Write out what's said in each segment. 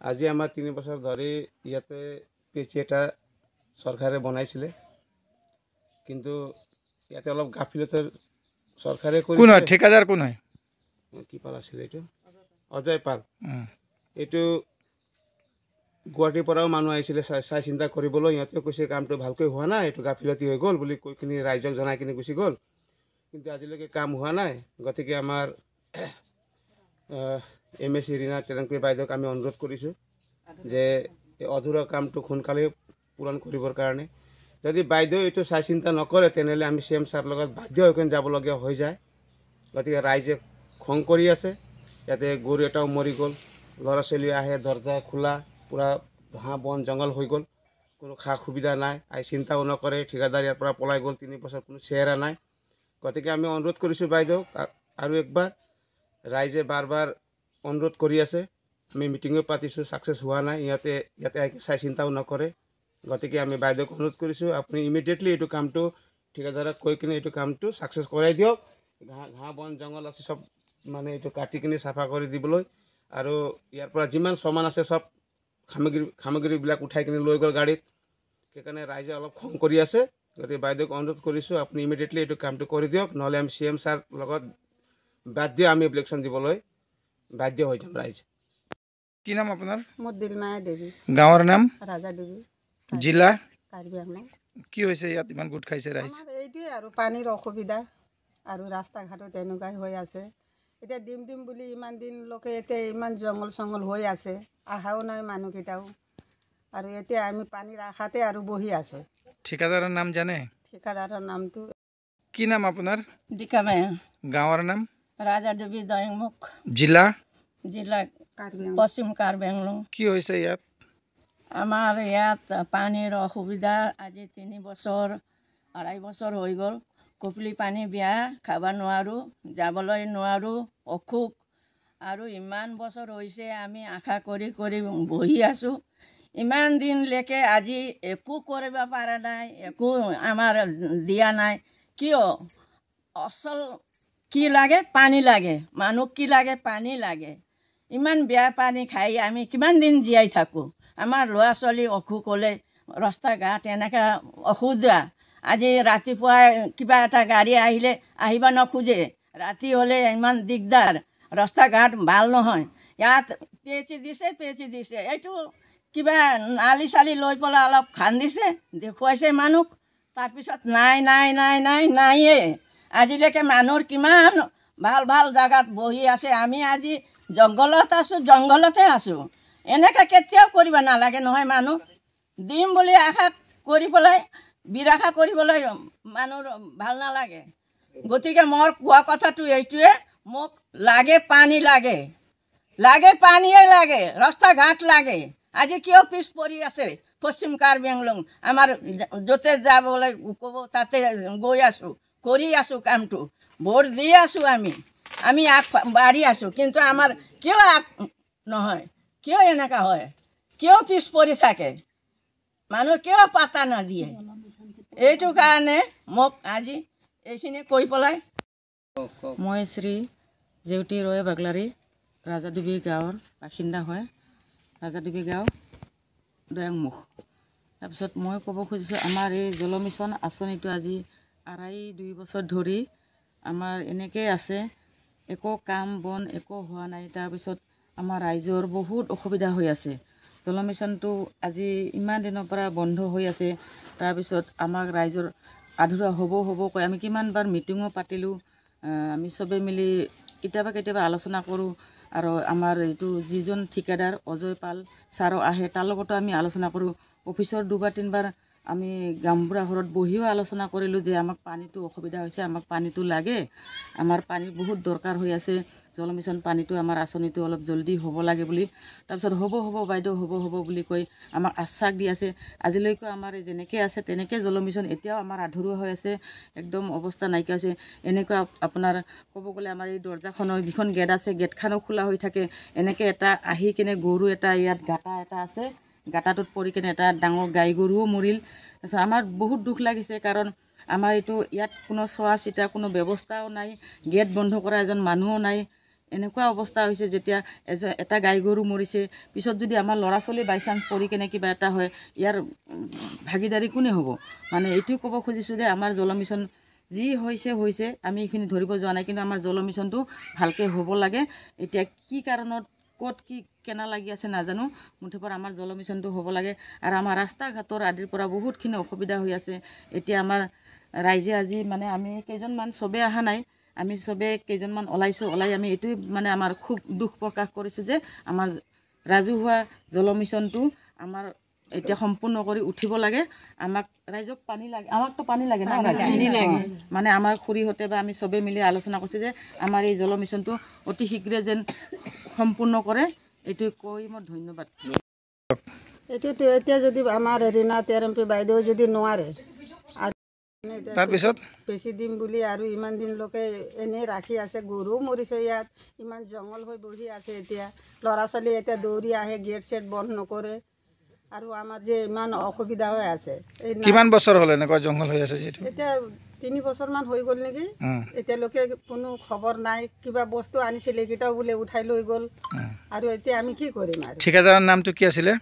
আজি আমাৰ 3 বছৰ ধৰি ইয়াতে পিএইচচি এটা চৰকাৰে বনাইছিলে, কিন্তু ইয়াতে অলপ গাফিলতিৰ চৰকাৰে কৰিছে। কোন হয় ঠিকাদাৰ? কোন হয়? কি পাল আছিলে এইটো? অজয় পাল। এইটো গুৱাহাটীৰ পৰাও মানুহ আহিছিলে চাই চিন্তা কৰিবলৈ। ইহঁতে কৈছে কামটো ভালকৈ হোৱা নাই, এইটো গাফিলতি হৈ গ'ল বুলি কৈ কিনি ৰাইজক জনাই কিনি গুচি গ'ল, কিন্তু আজিলৈকে কাম হোৱা নাই। গতিকে আমাৰ MSc ৰীনা টেলংপী বাইদেউক আমি অনুৰোধ কৰিছোঁ যে এই অধুৰা কামটো সোনকালে পূৰণ কৰিবৰ কাৰণে। যদি বাইদেউ এইটো চাই চিন্তা নকৰে তেনেহ'লে আমি CM ছাৰৰ লগত বাধ্য হৈ কিনে যাবলগীয়া হৈ যায়। গতিকে ৰাইজে খং কৰি আছে। ইয়াতে গৰু এটাও মৰি গ'ল, ল'ৰা ছোৱালী আহে, দৰ্জা খোলা, পূৰা ঘাঁহ বন জংঘল হৈ গ'ল, কোনো সা সুবিধা নাই। চিন্তাও নকৰে, ঠিকাদাৰ ইয়াৰ পৰা পলাই গ'ল, 3 বছৰ কোনো চেহেৰা নাই। গতিকে আমি অনুৰোধ কৰিছোঁ বাইদেউক আৰু একবাৰ, ৰাইজে বাৰ বাৰ অনুৰোধ কৰি আছে, আমি মিটিঙো পাতিছোঁ, ছাকচেছ হোৱা নাই। ইয়াতে চাই চিন্তাও নকৰে। গতিকে আমি বাইদেউক অনুৰোধ কৰিছোঁ, আপুনি ইমিডিয়েটলি এইটো কামটো ঠিকাদাৰক কৈ কিনে এইটো কামটো ছাকচেছ কৰাই দিয়ক। ঘাঁহ বন জংঘল আছে চব মানে এইটো কাটি কিনে চাফা কৰি দিবলৈ, আৰু ইয়াৰ পৰা যিমান সামান আছে চব সামগ্ৰীবিলাক উঠাই কিনে লৈ গ'ল গাড়ীত। সেইকাৰণে ৰাইজে অলপ খং কৰি আছে। গতিকে বাইদেউক অনুৰোধ কৰিছোঁ, আপুনি ইমিডিয়েটলি এইটো কামটো কৰি দিয়ক, নহ'লে আমি CM ছাৰ লগত বাধ্য আমি ইলেকশ্যন দিবলৈ বাধ্য হৈ যাম ৰাইজ। কি নাম আপোনাৰ? মোৰ দিলমায়া দেৱী। গাঁৱৰ নাম? ৰাজা দেৱী। জিলা? কাৰ্বি আংলং। কি হৈছে ইয়াত ইমান গোট খাইছে ৰাইজ? আমাৰ এইটোৱে আৰু পানীৰ অসুবিধা আৰু ৰাস্তা ঘাটো তেনেকুৱাই হৈ আছে। এতিয়া দিম বুলি ইমান দিনলৈকে এতিয়া ইমান জংঘল চংঘল হৈ আছে, আহাও নাই মানুহকেইটাও, আৰু এতিয়া আমি পানীৰ আশাতে আৰু বহি আছোঁ। ঠিকাদাৰৰ নাম জানে? ঠিকাদাৰৰ নামটো কি নাম আপোনাৰ? দিকামায়া। গাঁৱৰ নাম? ৰাজা দেৱী দয়ংমুখ। জিলা? জিলা পশ্চিম কাৰ্বি আংলং। কি হৈছে ইয়াত? আমাৰ ইয়াত পানীৰ অসুবিধা আজি 3 বছৰ 2.5 বছৰ হৈ গ'ল। কুপলি পানী বেয়া, খাব নোৱাৰোঁ, যাবলৈ নোৱাৰোঁ, অসুখ। আৰু ইমান বছৰ হৈছে আমি আশা কৰি কৰি বহি আছোঁ। ইমান দিনলৈকে আজি একো কৰিব পৰা নাই, একো আমাৰ দিয়া নাই। কিয়? অচল কি লাগে? পানী লাগে। মানুহ কি লাগে? পানী লাগে। ইমান বেয়া পানী খাই আমি কিমান দিন জীয়াই থাকোঁ? আমাৰ ল'ৰা ছোৱালী অসুখ হ'লে ৰাস্তা ঘাট এনেকৈ অসুবিধা। আজি ৰাতিপুৱাই কিবা এটা গাড়ী আহিলে আহিব নোখোজে, ৰাতি হ'লে ইমান দিগদাৰ, ৰাস্তা ঘাট ভাল নহয়। ইয়াত পেচি দিছে এইটো কিবা নালি চালি লৈ পেলাই অলপ খান্দিছে, দেখুৱাইছে মানুহক, তাৰপিছত নাইয়ে। আজিলৈকে মানুহৰ কিমান ভাল ভাল জেগাত বহি আছে, আমি আজি জংঘলতে আছোঁ। এনেকৈ কেতিয়াও কৰিব নালাগে নহয়। মানুহ দিম বুলি আশা কৰি পেলাই বিৰাশা কৰিবলৈ মানুহৰ ভাল নালাগে। গতিকে মোৰ কোৱা কথাটো এইটোৱে, মোক লাগে পানী লাগে, পানীয়ে লাগে, ৰাস্তা ঘাট লাগে। আজি কিয় পিছ পৰি আছে পশ্চিম কাৰ্বি আংলং? আমাৰ য'তে যাবলৈ ক'ব তাতে গৈ আছোঁ, কৰি আছোঁ কামটো, ভোট দি আছোঁ, আমি বাঢ়ি আছোঁ, কিন্তু আমাৰ কিয় নহয়? কিয় এনেকুৱা হয়? কিয় পিছ পৰি থাকে? মানুহ কিয় পাতা নাদিয়ে? এইটো কাৰণে মোক আজি এইখিনি কৈ পেলাই। মই শ্ৰী জেউতি ৰয় বাগলাৰী, ৰাজাদেৱী গাঁৱৰ বাসিন্দা হয়, ৰাজাদেৱী গাঁও দয়াংমুখ। তাৰপিছত মই ক'ব খুজিছোঁ, আমাৰ এই জল মিছন আঁচনিটো আজি 2.5 বছৰ ধৰি আমাৰ এনেকৈ আছে, একো কাম বন একো হোৱা নাই। তাৰপিছত আমাৰ ৰাইজৰ বহুত অসুবিধা হৈ আছে। জল মিছনটো আজি ইমান দিনৰ পৰা বন্ধ হৈ আছে। তাৰপিছত আমাক ৰাইজৰ আধৰুৱা হ'ব কৈ আমি কিমানবাৰ মিটিঙো পাতিলোঁ। আমি চবেই মিলি কেতিয়াবা আলোচনা কৰোঁ, আৰু আমাৰ এইটো যিজন ঠিকাদাৰ অজয় পাল ছাৰো আহে, তাৰ লগতো আমি আলোচনা কৰোঁ। অফিচৰ 2-3বাৰ আমি গাঁওবুঢ়া ঘৰত বহিও আলোচনা কৰিলোঁ যে আমাক পানীটো অসুবিধা হৈছে, আমাক পানীটো লাগে, আমাৰ পানীৰ বহুত দৰকাৰ হৈ আছে, জল মিছন পানীটো আমাৰ আঁচনিটো অলপ জলদি হ'ব লাগে বুলি। তাৰপিছত হ'ব বাইদেউ হ'ব বুলি কৈ আমাক আশ্বাস দি আছে। আজিলৈকে আমাৰ যেনেকৈ আছে তেনেকৈ জল মিছন এতিয়াও আমাৰ আধৰুৱা হৈ আছে, একদম অৱস্থা নাইকিয়া হৈছে। এনেকুৱা আপোনাৰ ক'ব গ'লে আমাৰ এই দৰ্জাখনৰ যিখন গেট আছে, গেটখনো খোলা হৈ থাকে। এনেকৈ এটা আহি কিনে গৰু এটা ইয়াত গাঁটা এটা আছে, গাঁটাটোত পৰি কিনে এটা ডাঙৰ গাই গৰুও মৰিল। তাৰপিছত আমাৰ বহুত দুখ লাগিছে, কাৰণ আমাৰ এইটো ইয়াত কোনো চোৱা চিতা কোনো ব্যৱস্থাও নাই, গেট বন্ধ কৰা এজন মানুহো নাই। এনেকুৱা অৱস্থা হৈছে যেতিয়া এটা গাই গৰু মৰিছে, পিছত যদি আমাৰ ল'ৰা ছোৱালী বাই চান্স পৰি কেনে কিবা এটা হয়, ইয়াৰ ভাগিদাৰী কোনে হ'ব? মানে এইটোৱে ক'ব খুজিছোঁ যে আমাৰ জল মিছন যি হৈছে আমি এইখিনি ধৰিব যোৱা নাই, কিন্তু আমাৰ জল মিছনটো ভালকৈ হ'ব লাগে। এতিয়া কি কাৰণত ক'ত কি কেনা লাগি আছে নাজানো, মুঠেপৰ আমাৰ জল মিছনটো হ'ব লাগে। আৰু আমাৰ ৰাস্তা ঘাটৰ আদিৰ পৰা বহুতখিনি অসুবিধা হৈ আছে। এতিয়া আমাৰ ৰাইজে আজি মানে আমি কেইজনমান চবেই অহা নাই, আমি চবে কেইজনমান ওলাইছোঁ, ওলাই আমি এইটোৱে মানে আমাৰ খুব দুখ প্ৰকাশ কৰিছোঁ যে আমাৰ ৰাজহুৱা জল মিছনটো আমাৰ এতিয়া সম্পূৰ্ণ কৰি উঠিব লাগে। আমাক ৰাইজক পানী লাগে, আমাকতো পানী লাগে না, মানে আমাৰ খুৰীহঁতে বা আমি চবেই মিলি আলোচনা কৰিছোঁ যে আমাৰ এই জল মিছনটো অতি শীঘ্ৰে যেন সম্পূৰ্ণ কৰে, এইটো কৈ মই ধন্যবাদ। এইটোতো এতিয়া যদি আমাৰ ৰীণা টেৰম্পী বাইদেউ যদি নোৱাৰে আৰু তাৰপিছত বেছি দিম বুলি আৰু ইমান দিন লোকে এনেই ৰাখি আছে, গৰুও মৰিছে ইয়াত, ইমান জংঘল হৈ বহি আছে। এতিয়া ল'ৰা ছোৱালী এতিয়া দৌৰি আহে, গেট চেট বন্ধ নকৰে, আৰু আমাৰ যে ইমান অসুবিধা হৈ আছে। এই কিমান বছৰ হ'ল এনেকুৱা জংঘল হৈ আছে যিটো? এতিয়া 3 বছৰমান হৈ গ'ল নেকি, এতিয়ালৈকে কোনো খবৰ নাই। কিবা বস্তু আনিছিল এইকেইটাও বোলে উঠাই লৈ গ'ল, আৰু এতিয়া আমি কি কৰিম? আৰু ঠিকাদাৰৰ নামটো কি আছিলে?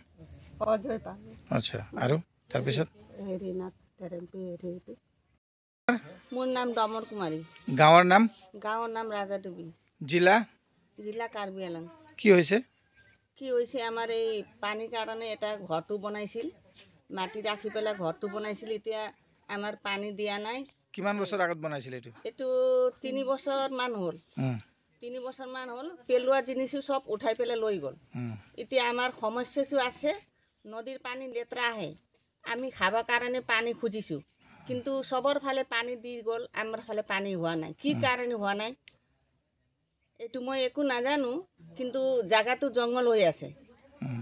অজয় পাল। আচ্ছা, আৰু তাৰপিছত ৰীণা টেৰম্পী। মোৰ নাম ডমৰ কুমাৰী। গাঁৱৰ নাম? গাঁৱৰ নাম ৰাজাডুবি। জিলা? জিলা কাৰ্বি আংলং। কি হৈছে? আমাৰ এই পানীৰ কাৰণে এটা ঘৰটো বনাইছিল, মাটি ৰাখি পেলাই ঘৰটো বনাইছিল। এতিয়া আমাৰ পানী দিয়া নাই। কিমান বছৰ আগত বনাইছিল এইটো? এইটো 3 বছৰমান হ'ল। 3 বছৰমান হ'ল। পেলোৱা জিনিসো সব উঠাই পেলাই লৈ গ'ল। এতিয়া আমাৰ সমস্যাটো আছে, নদীৰ পানী লেতেৰা আহে, আমি খাবৰ কাৰণে পানী খুজিছোঁ, কিন্তু সবৰ ফালে পানী দি গ'ল, আমাৰ ফালে পানী হোৱা নাই। কি কাৰণে হোৱা নাই এইটো মই একো নাজানো, কিন্তু জায়গাটো জংঘল হৈ আছে।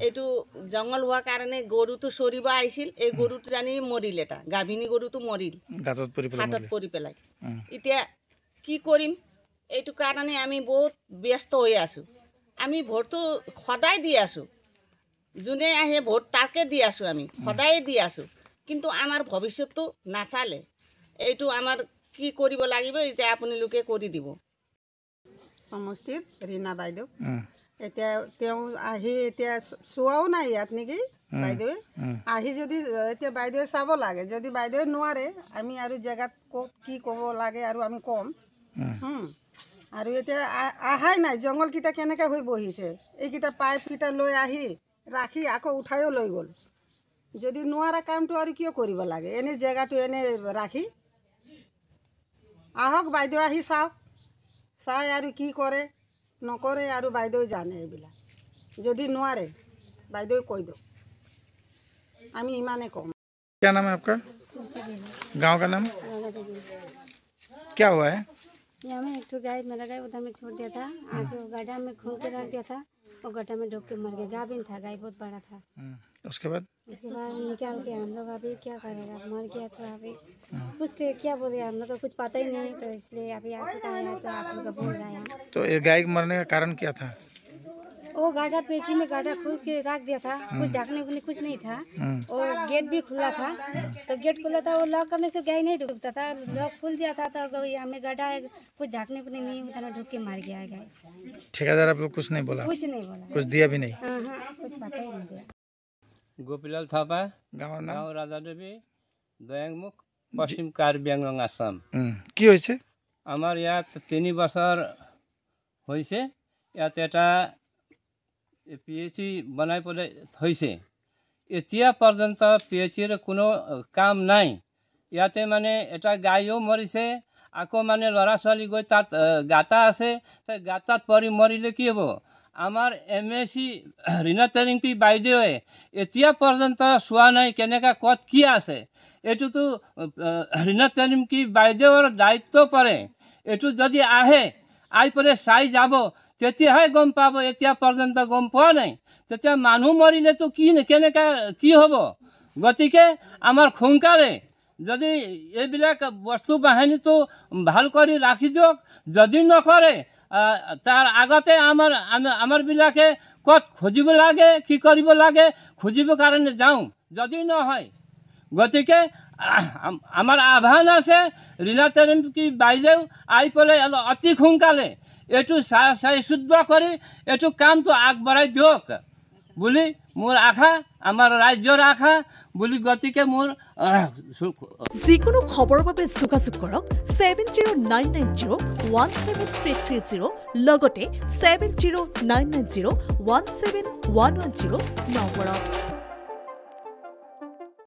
এইটো জংঘল হোৱাৰ কাৰণে গৰুটো চৰিব আহিছিল, এই গৰুটো জানি মৰিল, এটা গাভিনী গৰুটো মৰিল গাঁতত পৰি পেলাই। এতিয়া কি কৰিম? এইটো কাৰণে আমি বহুত ব্যস্ত হৈ আছোঁ। আমি ভোটটো সদায় দি আছোঁ, যোনে আহে ভোট তাকে দি আছোঁ, আমি সদায় দি আছোঁ, কিন্তু আমাৰ ভৱিষ্যতটো নাচালে। এইটো আমাৰ কি কৰিব লাগিব, এতিয়া আপোনালোকে কৰি দিব। সমষ্টিৰ ৰীণা বাইদেউ, এতিয়া তেওঁ আহি এতিয়া চোৱাও নাই ইয়াত নেকি বাইদেৱে? আহি যদি এতিয়া বাইদেৱে চাব লাগে, যদি বাইদেৱে নোৱাৰে আমি আৰু জেগাত ক'ত কি ক'ব লাগে আৰু আমি ক'ম। আৰু এতিয়া আহাই নাই, জংঘলকেইটা কেনেকৈ হৈ বহিছে, এইকেইটা পাইপকেইটা লৈ আহি ৰাখি আকৌ উঠাইও লৈ গ'ল। যদি নোৱাৰা কামটো আৰু কিয় কৰিব লাগে? এনেই জেগাটো এনে ৰাখি আহক, বাইদেউ আহি চাওক, চাই আৰু কি কৰে নকৰে আৰু বাইদেউ জানে এইবিলাক। যদি নোৱাৰে বাইদেউ কৈ দিয়ক, আমি ইমানে কম। क्या नाम है आपका? गांव का नाम? क्या हुआ है? यहाँ में एक ठो गाय, मेरा गाय उधर में छोड़ दिया था, आके वो गड्ढा में खून के रख दिया था, वो गड्ढा में डूब के मर गया। गाभिन था, गाय बहुत बड़ा था। उसके बाद निकाल के हम लोग अभी क्या करेगा, मर गया तो अभी कुछ क्या बोले, हम लोग को कुछ पता ही नहीं, तो इसलिए अभी आपको आया तो आप लोग बोल रहे हैं। तो ये गाय मरने का कारण क्या था? वो गड्ढा पेची में गड्ढा खोल के रख दिया था, कुछ ढकने के लिए कुछ नहीं था, और गेट भी खुला था, तो गेट खुला था, वो लॉक करने से गाय नहीं डूबता था, लॉक खुल दिया था, तो हमें गड्ढा कुछ ढकने के लिए नहीं, उतना डूब के मार गया है गाय। ठेकेदार आपको कुछ नहीं बोला? कुछ नहीं बोला, कुछ दिया भी नहीं? हाँ, कुछ पता ही नहीं दिया। गोपीलाल थापा, गाँव गाँव राजादेवी, দয়াংমুখ, পশ্চিম কাৰ্বি আংলং, আসাম। কি হৈছে? আমাৰ ইয়াত 3 বছৰ হৈছে, ইয়াত এটা PHC বনাই পেলাই থৈছে। এতিয়া পৰ্যন্ত PHCৰ কোনো কাম নাই। ইয়াতে মানে এটা গাইও মৰিছে, আকৌ মানে ল'ৰা ছোৱালী গৈ তাত গাঁতা আছে, গাঁতাত পৰি মৰিলে কি হ'ব? আমাৰ MSC ৰীণা টেৰম্পী বাইদেৱে এতিয়া পৰ্যন্ত চোৱা নাই কেনেকৈ ক'ত কি আছে। এইটোতো ৰীণা টেৰম্পী বাইদেউৰ দায়িত্ব পৰে। এইটো যদি আহে, আহি পেলাই চাই যাব, তেতিয়াহে গম পাব। এতিয়া পৰ্যন্ত গম পোৱা নাই, তেতিয়া মানুহ মৰিলেতো কেনেকৈ কি হ'ব? গতিকে আমাৰ সোনকালে যদি এইবিলাক বস্তু বাহিনীটো ভাল কৰি ৰাখি দিয়ক। যদি নকৰে, তাৰ আগতে আমাৰবিলাকে ক'ত খুজিব লাগে, কি কৰিব লাগে, খুজিবৰ কাৰণে যাওঁ। যদি নহয়, গতিকে আমাৰ আহ্বান আছে, ৰীণা টেৰম্পী বাইদেউ আহি পেলাই অতি সোনকালে এইটো চাই শুদ্ধ কৰি এইটো কামটো আগবঢ়াই দিয়ক বুলি মোৰ আশা, আমাৰ ৰাজ্যৰ আশা বুলি। গতিকে মোৰ যিকোনো খবৰৰ বাবে যোগাযোগ কৰক 7099017330 লগতে 7099017110 নম্বৰত।